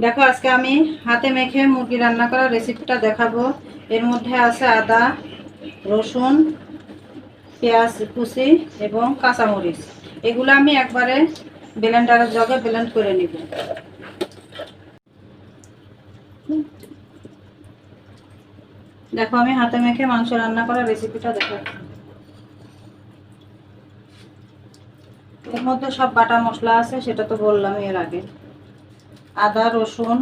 দেখো আজকে আমি হাতে মেখে মুরগি রান্না করার রেসিপিটা দেখাবো। এর মধ্যে আছে আদা, রসুন, পেঁয়াজ কুচি এবং কাঁচামরিচ। এগুলো আমি একবারে ব্লেন্ডারের জগে ব্লেন্ড করে নিব। দেখো আমি হাতে মেখে মাংস রান্না করার রেসিপিটা দেখাচ্ছি। এর মধ্যে সব বাটা মশলা আছে, সেটা তো বললাম এর আগে। আদা, রসুন,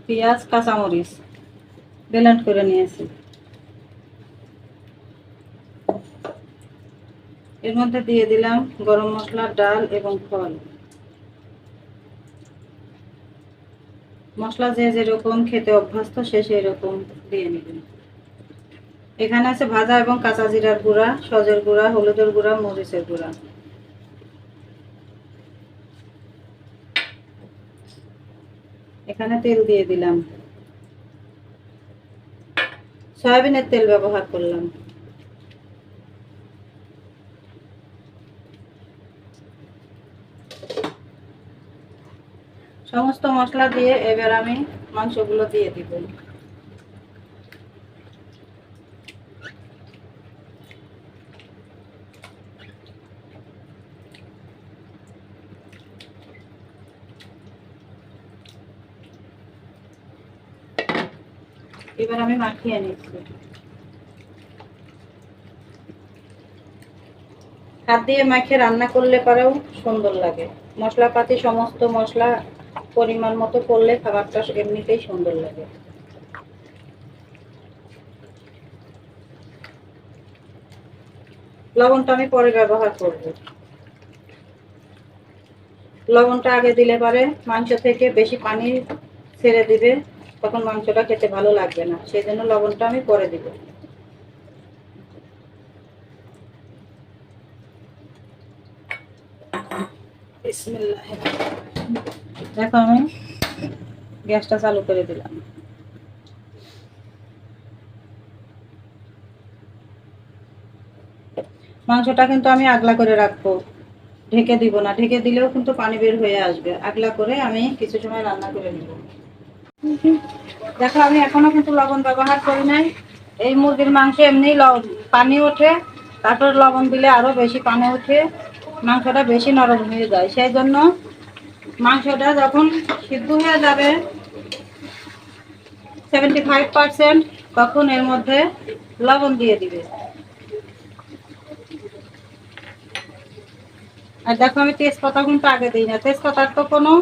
পেঁয়াজ, কাঁচামরিচ ব্লেন্ড করে নিয়েছি। এর মধ্যে দিয়ে দিলাম গরম মশলা, ডাল এবং ফল। মশলা যে যেরকম খেতে অভ্যস্ত সে সেরকম দিয়ে নেবেন। এখানে আছে ভাজা এবং কাঁচা জিরার গুঁড়া, সজের গুঁড়া, হলুদের গুঁড়া, মরিচের গুঁড়া। এখানে তেল দিয়ে দিলাম, সয়াবিনের তেল ব্যবহার করলাম। সমস্ত মশলা দিয়ে এবার আমি মাংসগুলো দিয়ে দিব। এবার আমি মাখিয়ে নিচ্ছি। হাত দিয়ে মাখিয়ে রান্না করলে পরেও সুন্দর লাগে। মশলাপাতি সমস্ত মশলা পরিমাণ মতো করলে খাবারটা এমনিতেই সুন্দর লাগে। লবণটা আমি পরে ব্যবহার করব। লবণটা আগে দিলে পরে মাংস থেকে বেশি পানি ছেড়ে দিবে, তখন মাংসটা খেতে ভালো লাগবে না, সেই জন্য লবণটা আমি পরে দিব। বিসমিল্লাহ। দেখো আমি গ্যাসটা চালু করে দিলাম। মাংসটা কিন্তু আমি আগলা করে রাখবো, ঢেকে দিব না। ঢেকে দিলেও কিন্তু পানি বের হয়ে আসবে। আগলা করে আমি কিছু সময় রান্না করে নিব। দেখো আমি এখনো কিন্তু লবণ ব্যবহার করি নাই। এই মুরগির মাংসে এমনি পানি ওঠে, তারপর লবণ দিলে আরো বেশি পানি ওঠে, মাংসটা বেশি নরম হয়ে যায়। সেই জন্য মাংসটা যখন সিদ্ধ হয়ে যাবে 75%, তখন এর মধ্যে লবণ দিয়ে দিবে। আর দেখো আমি তেজপাতা কিন্তু আগে দিই না, তেজপাতার তো কোনো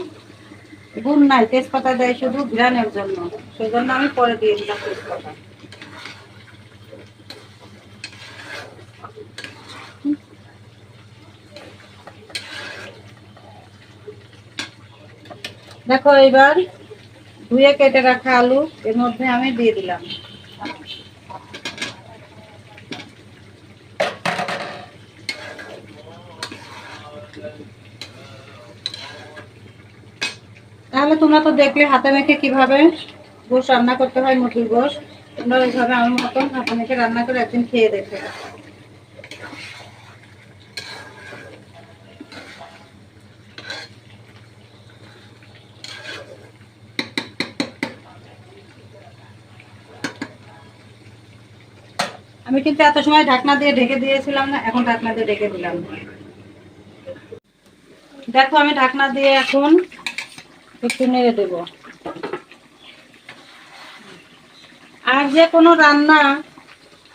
গুণ নাই, তেজপাতা দেয় শুধু ঘ্রাণের জন্য, সেই জন্য আমি পরে দিয়ে দিলাম তেজপাতা। দেখো এবার ধুয়ে কেটে রাখা আলু এর মধ্যে আমি দিয়ে দিলাম। তাহলে তোমরা তো দেখলে হাতে মেখে কিভাবে গোশ রান্না করতে হয়, মুরগির গোশ। তোমরা ওইভাবে আমার মতন হাতে মেখে রান্না করে একদিন খেয়ে দেখে। আমি কিন্তু এত সময় ঢাকনা দিয়ে ঢেকে দিয়েছিলাম না, এখন ঢাকনা দিয়ে ঢেকে দিলাম। দেখো আমি ঢাকনা দিয়ে এখন একটু নেড়ে দেব। আর যে কোনো রান্না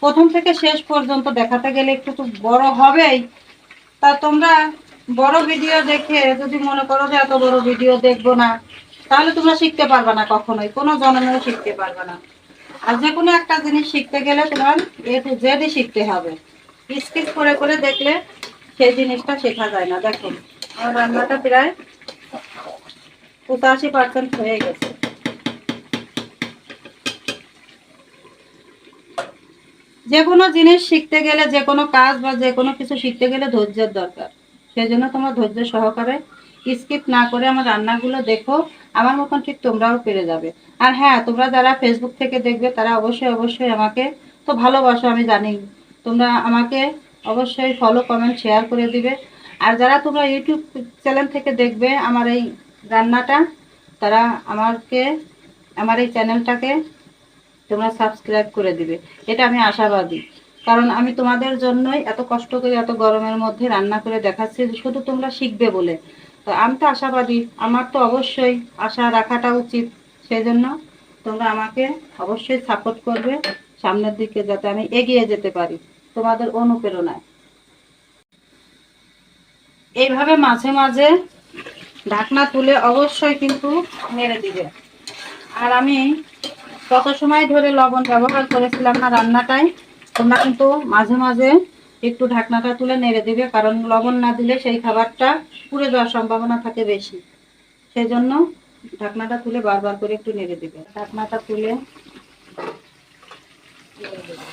প্রথম থেকে শেষ পর্যন্ত দেখাতে গেলে একটু তো বড় হবেই। তা তোমরা বড় ভিডিও দেখে যদি মনে করো যে এত বড় ভিডিও দেখবো না, তাহলে তোমরা শিখতে পারবে না, কখনোই কোনো জন্মেও শিখতে পারবে না। আর যে কোনো একটা জিনিস শিখতে গেলে তোমার এ টু জেডই শিখতে হবে। স্কিপ করে করে দেখলে সেই জিনিসটা শেখা যায় না। দেখো আমার রান্নাটা প্রায় 85% হয়ে গেছে। যে কোনো জিনিস শিখতে গেলে, যে কোনো কাজ বা যে কোনো কিছু শিখতে গেলে ধৈর্যের দরকার। সেই জন্য তোমরা ধৈর্য সহকারে স্কিপ না করে আমার রান্নাগুলো দেখো, আমার মতন ঠিক তোমরাও পেরে যাবে। আর হ্যাঁ, তোমরা যারা ফেসবুক থেকে দেখবে তারা অবশ্যই অবশ্যই আমাকে তো ভালোবাসো, আমি জানি। তোমরা আমাকে অবশ্যই ফলো, কমেন্ট, শেয়ার করে দিবে। আর যারা তোমরা ইউটিউব চ্যানেল থেকে দেখবে আমার এই রান্নাটা, তারা আমার এই চ্যানেলটাকে তোমরা সাবস্ক্রাইব করে দিবে, এটা আমি আশাবাদী। কারণ আমি তোমাদের জন্যই এত কষ্ট করে এত গরমের মধ্যে রান্না করে দেখাচ্ছি, শুধু তোমরা শিখবে বলে। তো আমি তো আশাবাদী, আমার তো অবশ্যই আশা রাখাটা উচিত। সেই জন্য তোমরা আমাকে অবশ্যই সাপোর্ট করবে সামনের দিকে, যাতে আমি এগিয়ে যেতে পারি তোমাদের অনুপ্রেরণায়। এইভাবে মাঝে মাঝে ঢাকনা তুলে অবশ্যই কিন্তু নেড়ে দিবে। আর আমি কত সময় ধরে লবণ ব্যবহার করেছিলাম না রান্নাটায়, তোমরা কিন্তু মাঝে মাঝে একটু ঢাকনাটা তুলে নেড়ে দিবে, কারণ লবণ না দিলে সেই খাবারটা পুড়ে যাওয়ার সম্ভাবনা থাকে বেশি। সেই জন্য ঢাকনাটা তুলে বারবার করে একটু নেড়ে দিবে। ঢাকনাটা তুলে নেড়ে দেবে।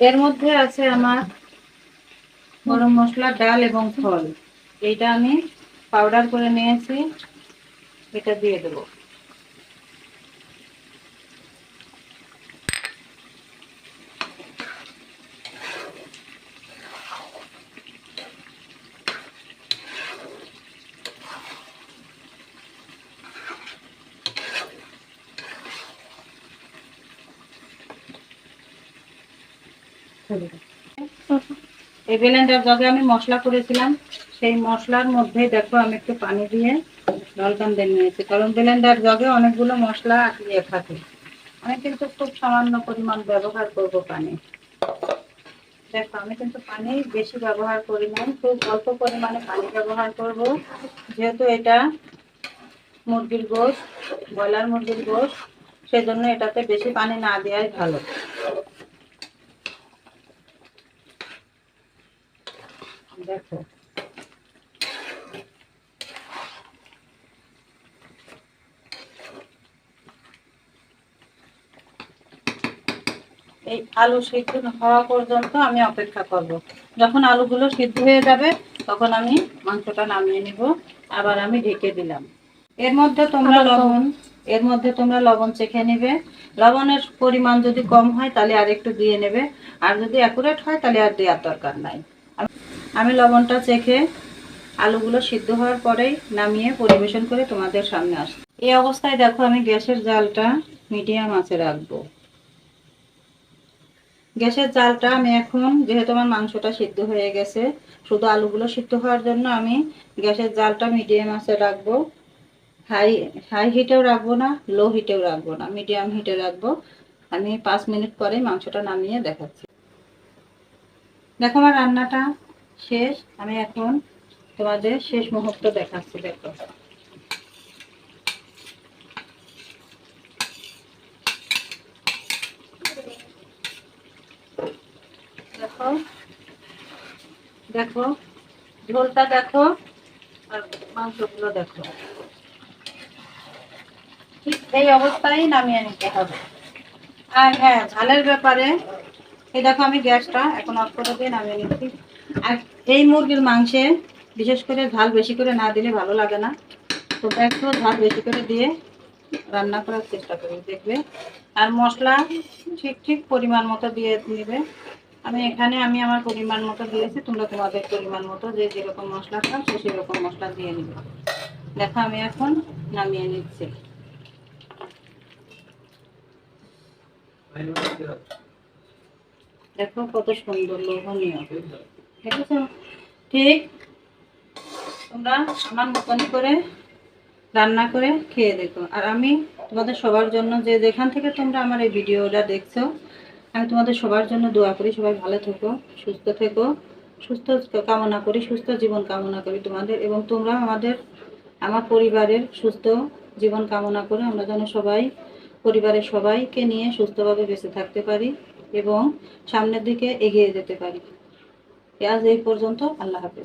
এর মধ্যে আছে আমার গরম মশলা, ডাল এবং ফল। এইটা আমি পাউডার করে নিয়েছি, এটা দিয়ে দেবো। এই ব্লেন্ডার জগে আমি মশলা করেছিলাম, সেই মশলার মধ্যেই দেখো আমি একটু পানি দিয়ে জলটান দিয়ে নিয়েছি, কারণ ব্লেন্ডার জগে অনেকগুলো মশলা দিয়ে থাকে। আমি কিন্তু খুব সামান্য পরিমাণ ব্যবহার করব পানি। দেখো আমি কিন্তু পানি বেশি ব্যবহার করি না, খুব অল্প পরিমাণে পানি ব্যবহার করব, যেহেতু এটা মুরগির গোশত, ব্রয়লার মুরগির গোশত, সেজন্য এটাতে বেশি পানি না দেওয়াই ভালো। দেখো এই আলু সিদ্ধ হওয়া পর্যন্ত আমি অপেক্ষা করব। যখন আলুগুলো সিদ্ধ হয়ে যাবে তখন আমি মাংসটা নামিয়ে নিব। আবার আমি ঢেকে দিলাম। এর মধ্যে তোমরা লবণ চেখে নেবে। লবণের পরিমাণ যদি কম হয় তাহলে আর একটু দিয়ে নেবে, আর যদি অ্যাকুরেট হয় তাহলে আর দেওয়ার দরকার নাই। আমি লবণটা চেখে আলুগুলো সিদ্ধ হওয়ার পরেই নামিয়ে পরিবেশন করে তোমাদের সামনে আসছি। এই অবস্থায় দেখো আমি গ্যাসের জালটা মিডিয়াম আঁচে রাখবো। গ্যাসের জালটা আমি এখন, যেহেতু আমার মাংসটা সিদ্ধ হয়ে গেছে, শুধু আলুগুলো সিদ্ধ হওয়ার জন্য আমি গ্যাসের জালটা মিডিয়াম আঁচে রাখবো। হাই হাই হিটেও রাখবো না, লো হিটেও রাখবো না, মিডিয়াম হিটে রাখবো। আমি 5 মিনিট পরে মাংসটা নামিয়ে দেখাচ্ছি। দেখো আমার রান্নাটা শেষ, আমি এখন তোমাদের শেষ মুহূর্ত দেখাচ্ছি। দেখো দেখো দেখো ঝোলটা দেখো, আর মাংসগুলো দেখো, ঠিক এই অবস্থায় নামিয়ে নিতে হবে। আর হ্যাঁ, ঝালের ব্যাপারে এই দেখো আমি গ্যাসটা এখন অফ করে দিয়ে নামিয়ে নিচ্ছি। আর এই মুরগির মাংসে বিশেষ করে ঝাল বেশি করে না দিলে ভালো লাগে না, তো একটু ঝাল বেশি করে দিয়ে রান্না করার চেষ্টা করি, দেখবে। আর মশলা ঠিক ঠিক পরিমাণ মতো দিয়ে নেবে। আমি আমার পরিমাণ মতো দিয়েছি, তোমরা তোমাদের পরিমাণ মতো যে যেরকম মশলা খাও সেরকম মশলা দিয়ে নেবে। দেখো আমি এখন নামিয়ে নিচ্ছি। দেখো কত সুন্দর লোভনীয়, দেখেছো? ঠিক তোমরা আমার মতনই করে রান্না করে খেয়ে দেখো। আর আমি তোমাদের সবার জন্য, যে যেখান থেকে তোমরা আমার এই ভিডিওটা দেখছো, আমি তোমাদের সবার জন্য দোয়া করি, সবাই ভালো থেকো, সুস্থ থেকো, সুস্থ কামনা করি, সুস্থ জীবন কামনা করি তোমাদের, এবং তোমরা আমার পরিবারের সুস্থ জীবন কামনা করে আমরা যেন সবাই পরিবারের সবাইকে নিয়ে সুস্থভাবে বেঁচে থাকতে পারি এবং সামনের দিকে এগিয়ে যেতে পারি। আজ এই পর্যন্ত। আল্লাহ হাফেজ।